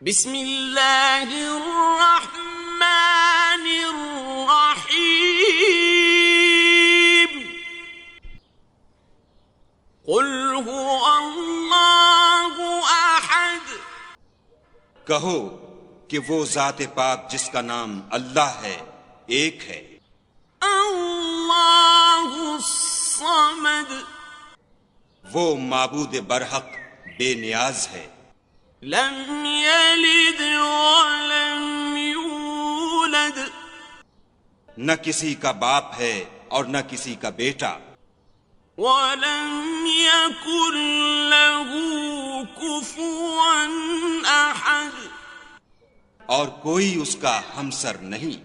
بسم اللہ الرحمن الرحیم قل هو اللہ احد، کہو کہ وہ ذات پاک جس کا نام اللہ ہے ایک ہے، اللہ الصمد، وہ معبود برحق بے نیاز ہے، لم یلد ولم یولد، نہ کسی کا باپ ہے اور نہ کسی کا بیٹا، ولم یکن لہ کفوا احد، اور کوئی اس کا ہمسر نہیں۔